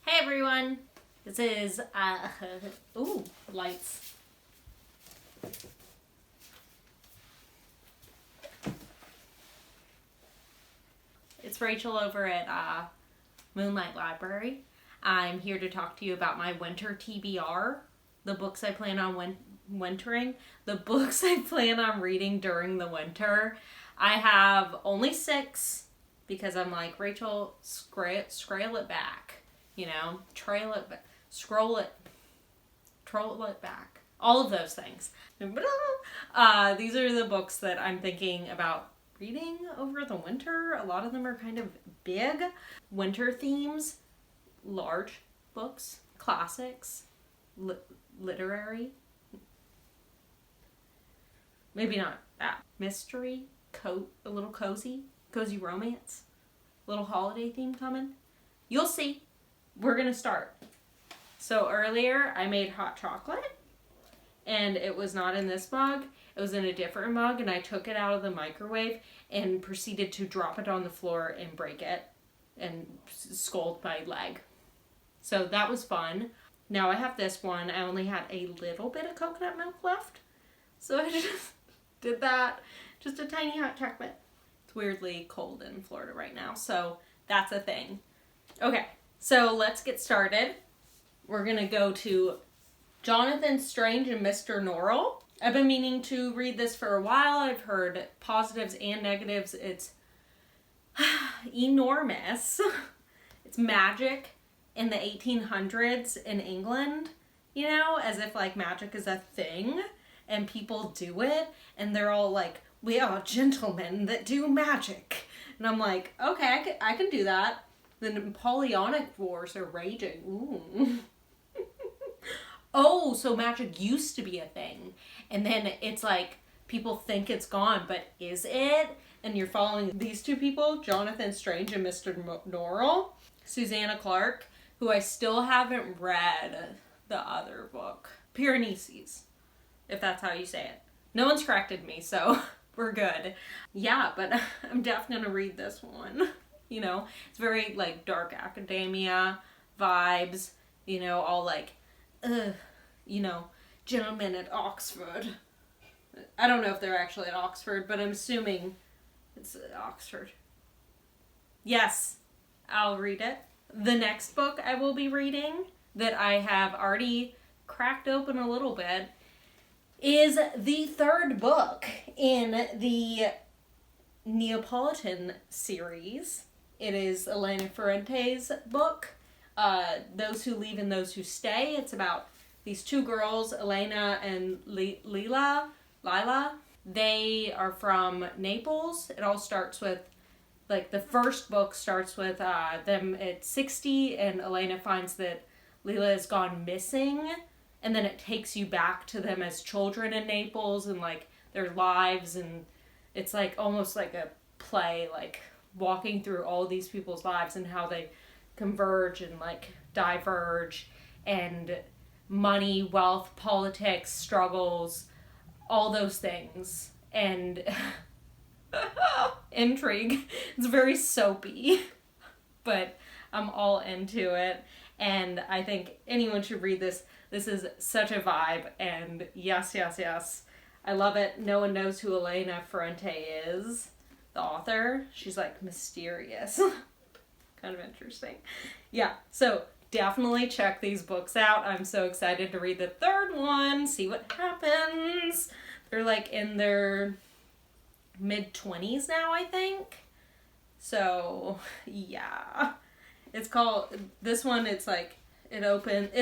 Hey everyone, this is, ooh, lights. It's Rachel over at Moonlight Library. I'm here to talk to you about my Winter TBR, the books I plan on wintering, the books I plan on reading during the winter. I have only 6 because I'm like, Rachel, scroll it back. You know, troll it back. All of those things. These are the books that I'm thinking about reading over the winter. A lot of them are kind of big. Winter themes, large books, classics, literary. Maybe not that. Mystery, a little cozy romance, little holiday theme coming. You'll see. We're gonna start. So earlier I made hot chocolate and it was not in this mug. It was in a different mug and I took it out of the microwave and proceeded to drop it on the floor and break it and scald my leg. So that was fun. Now I have this one. I only had a little bit of coconut milk left. So I just did that. Just a tiny hot chocolate. It's weirdly cold in Florida right now. So that's a thing. Okay. So let's get started. We're going to go to Jonathan Strange and Mr. Norrell. I've been meaning to read this for a while. I've heard positives and negatives. It's enormous. It's magic in the 1800s in England, you know, as if like magic is a thing and people do it and they're all like, we are gentlemen that do magic. And I'm like, okay, I can do that. The Napoleonic Wars are raging. Ooh. Oh, so magic used to be a thing. And then it's like, people think it's gone, but is it? And you're following these two people, Jonathan Strange and Mr. Norrell. Susanna Clarke, who I still haven't read the other book. Piranesi's, if that's how you say it. No one's corrected me, so we're good. Yeah, but I'm definitely gonna read this one. You know, it's very like dark academia vibes, you know, all like, you know, gentlemen at Oxford. I don't know if they're actually at Oxford, but I'm assuming it's at Oxford. Yes, I'll read it. The next book I will be reading that I have already cracked open a little bit is the 3rd book in the Neapolitan series. It is Elena Ferrante's book, Those Who Leave and Those Who Stay. It's about these 2 girls, Elena and Lila. They are from Naples. It all starts with, like, the first book starts with them at 60, and Elena finds that Lila has gone missing, and then it takes you back to them as children in Naples and, like, their lives, and it's, like, almost like a play, like, walking through all these people's lives and how they converge and like diverge, and money, wealth, politics, struggles, all those things, and intrigue. It's very soapy, but I'm all into it, and I think anyone should read this. This is such a vibe, and yes, I love it. No one knows who Elena Ferrante is. The author, she's like mysterious. Kind of interesting. Yeah, so definitely check these books out. I'm so excited to read the 3rd one, see what happens. They're like in their mid-20s now, I think. So, yeah. It's called, this one, it's like, it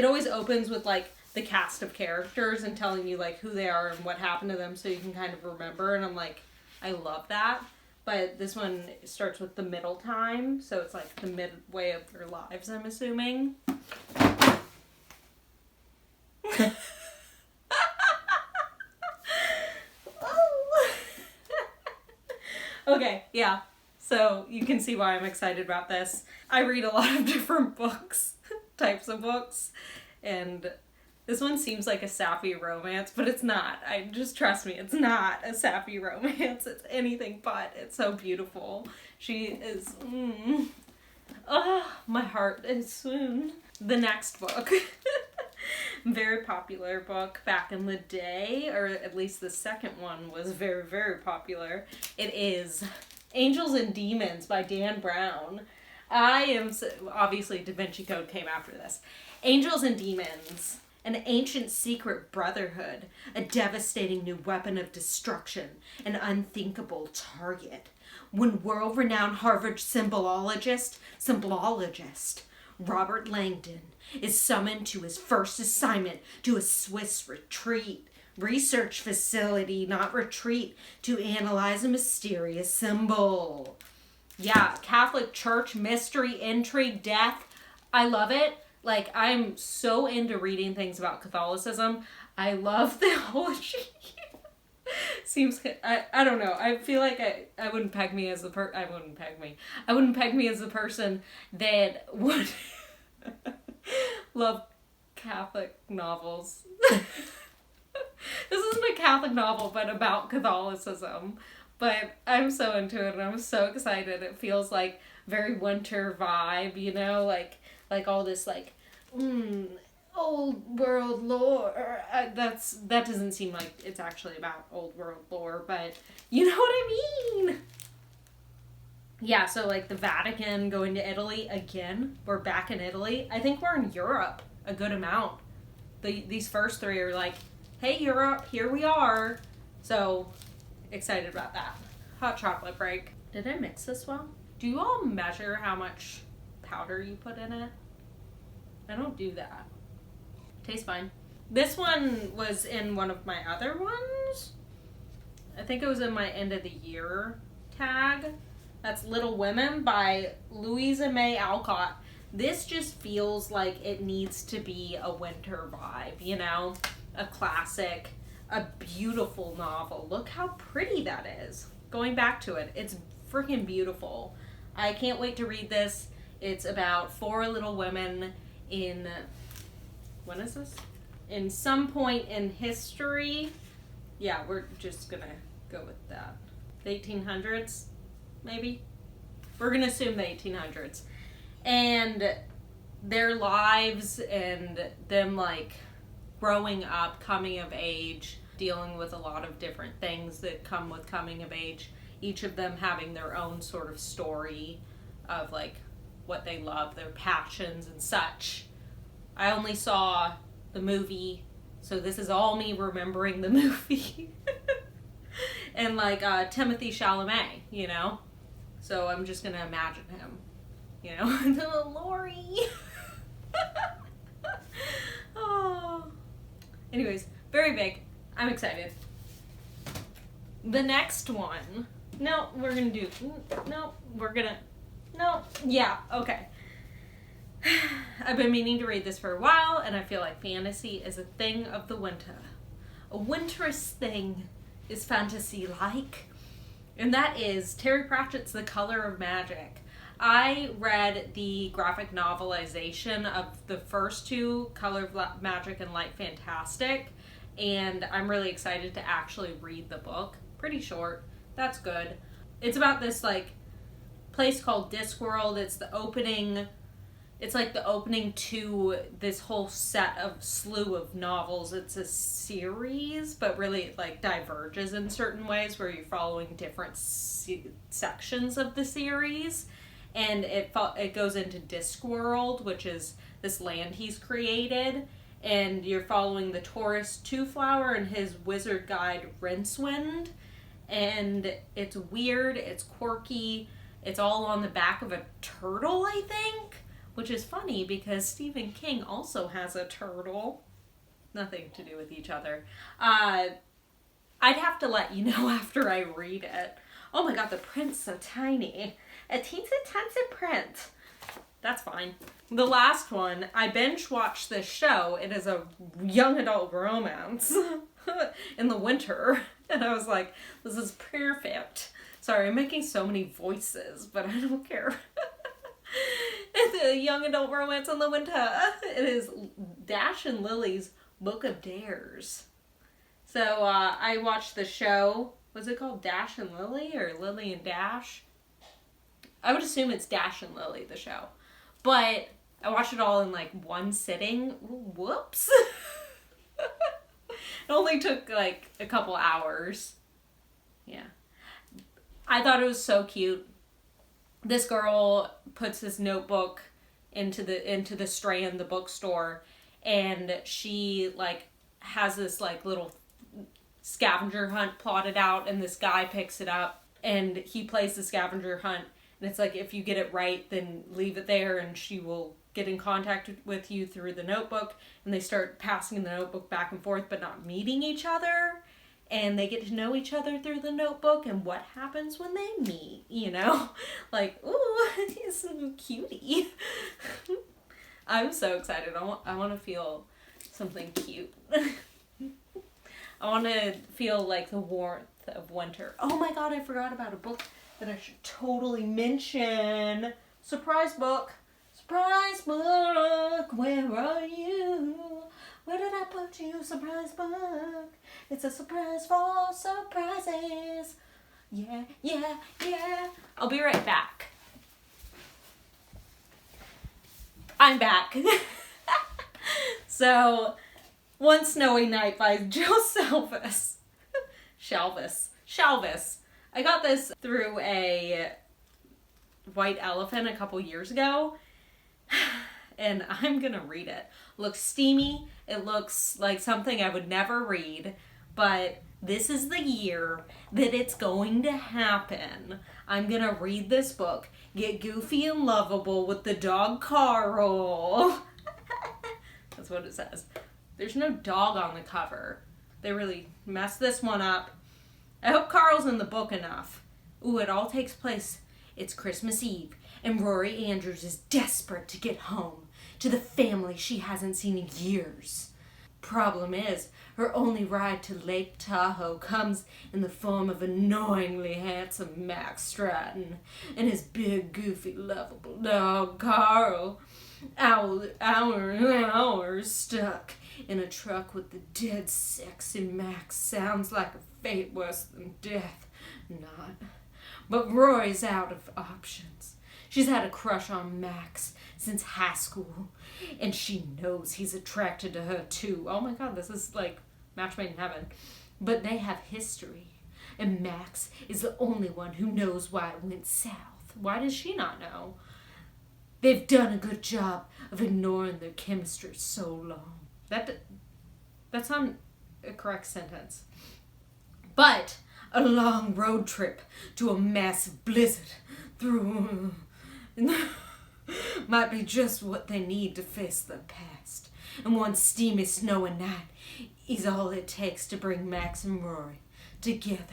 always opens with like the cast of characters and telling you like who they are and what happened to them so you can kind of remember, and I'm like, I love that. But this one starts with the middle time, so it's like the midway of their lives, I'm assuming. Okay, yeah. So you can see why I'm excited about this. I read a lot of different books, types of books, and this one seems like a sappy romance, but it's not. Just trust me, it's not a sappy romance. It's anything but. It's so beautiful. She is, Oh, my heart is swooned. The next book. Very popular book back in the day, or at least the second one was very, very popular. It is Angels and Demons by Dan Brown. Obviously Da Vinci Code came after this. Angels and Demons. An ancient secret brotherhood, a devastating new weapon of destruction, an unthinkable target. When world-renowned Harvard symbologist Robert Langdon is summoned to his first assignment to a Swiss research facility, not retreat, to analyze a mysterious symbol. Yeah, Catholic Church, mystery, intrigue, death. I love it. Like, I'm so into reading things about Catholicism. I love theology. Seems, I don't know. I feel like I wouldn't peg me as the I wouldn't peg me as the person that would love Catholic novels. This isn't a Catholic novel, but about Catholicism. But I'm so into it and I'm so excited. It feels like very winter vibe, you know, like all this like old world lore. That doesn't seem like it's actually about old world lore, but you know what I mean. Yeah, so like the Vatican, going to Italy again. We're back in Italy. I think we're in Europe a good amount. These first three are like, hey Europe, here we are. So excited about that. Hot chocolate break. Did I mix this well? Do you all measure how much powder you put in it? I don't do that. Tastes fine. This one was in one of my other ones. I think it was in my end of the year tag. That's Little Women by Louisa May Alcott. This just feels like it needs to be a winter vibe, you know? A classic, a beautiful novel. Look how pretty that is. Going back to it, it's freaking beautiful. I can't wait to read this. It's about 4 little women in, when is this? In some point in history. Yeah, we're just gonna go with that. The 1800s, maybe? We're gonna assume the 1800s. And their lives and them like growing up, coming of age, dealing with a lot of different things that come with coming of age. Each of them having their own sort of story of like what they love, their passions and such. I only saw the movie, so this is all me remembering the movie. And like Timothy Chalamet, you know? So I'm just gonna imagine him, you know? Lori! Oh. Anyways, very big. I'm excited. The next one. No, we're gonna do. No, we're gonna. No, yeah, okay. I've been meaning to read this for a while, and I feel like fantasy is a thing of the winter. A winterous thing is fantasy-like. And that is Terry Pratchett's The Color of Magic. I read the graphic novelization of the first 2, Color of Magic and Light Fantastic, and I'm really excited to actually read the book. Pretty short. That's good. It's about this, like, place called Discworld. It's the opening to this whole set of slew of novels. It's a series, but really it like diverges in certain ways where you're following different sections of the series. And it goes into Discworld, which is this land he's created. And you're following the tourist Two-Flower and his wizard guide Rincewind. And it's weird, it's quirky, it's all on the back of a turtle, I think. Which is funny because Stephen King also has a turtle. Nothing to do with each other. I'd have to let you know after I read it. Oh my god, the print's so tiny. A teensy tiny print. That's fine. The last one, I binge watched this show. It is a young adult romance in the winter. And I was like, this is perfect. Sorry, I'm making so many voices, but I don't care. It's a young adult romance in the winter. It is Dash and Lily's Book of Dares. So I watched the show. Was it called Dash and Lily or Lily and Dash? I would assume it's Dash and Lily, the show. But I watched it all in like one sitting. Whoops. It only took like a couple hours. Yeah. I thought it was so cute. This girl puts this notebook into the Strand, the bookstore, and she like has this like little scavenger hunt plotted out, and this guy picks it up and he plays the scavenger hunt, and it's like, if you get it right, then leave it there and she will get in contact with you through the notebook. And they start passing the notebook back and forth but not meeting each other, and they get to know each other through the notebook and what happens when they meet, you know? Like, ooh, he's a cutie. I'm so excited. I want to feel something cute. I want to feel like the warmth of winter. Oh my god, I forgot about a book that I should totally mention. Surprise book. Surprise book, where are you? Where did I put you? Surprise book. It's a surprise for surprises. Yeah, yeah, yeah. I'll be right back. I'm back. So, One Snowy Night by Joe Shalvis. Shalvis. I got this through a White Elephant a couple years ago, and I'm gonna read it. Looks steamy. It looks like something I would never read, but this is the year that it's going to happen. I'm gonna read this book, get goofy and lovable with the dog Carl. That's what it says. There's no dog on the cover. They really messed this one up. I hope Carl's in the book enough. Ooh, it all takes place. It's Christmas Eve, and Rory Andrews is desperate to get home to the family she hasn't seen in years. Problem is, her only ride to Lake Tahoe comes in the form of annoyingly handsome Max Stratton and his big, goofy, lovable dog, Carl. Hours stuck in a truck with the dead sexy Max sounds like a fate worse than death. Not. But Rory's out of options. She's had a crush on Max since high school, and she knows he's attracted to her too. Oh my god, this is like match made in heaven. But they have history, and Max is the only one who knows why it went south. Why does she not know? They've done a good job of ignoring their chemistry so long. That's not a correct sentence. But a long road trip to a massive blizzard through might be just what they need to face their past. And one steamy snowy night is all it takes to bring Max and Rory together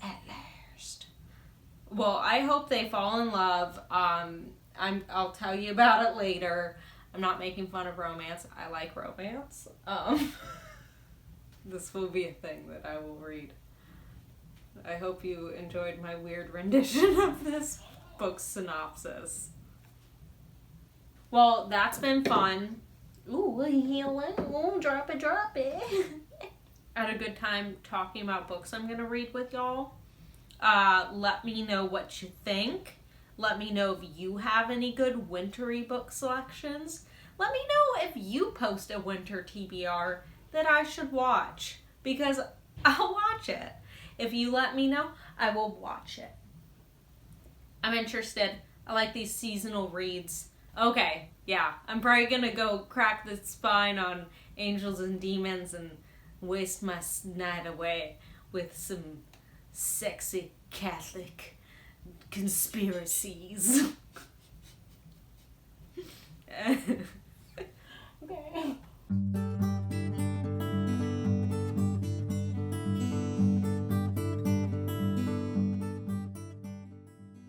at last. Well, I hope they fall in love. I'll tell you about it later. I'm not making fun of romance. I like romance. This will be a thing that I will read. I hope you enjoyed my weird rendition of this book's synopsis. Well, that's been fun. Ooh, hello, drop it. I had a good time talking about books I'm gonna read with y'all. Let me know what you think. Let me know if you have any good wintry book selections. Let me know if you post a winter TBR that I should watch, because I'll watch it. If you let me know, I will watch it. I'm interested. I like these seasonal reads. Okay, yeah, I'm probably gonna go crack the spine on Angels and Demons and waste my night away with some sexy Catholic conspiracies.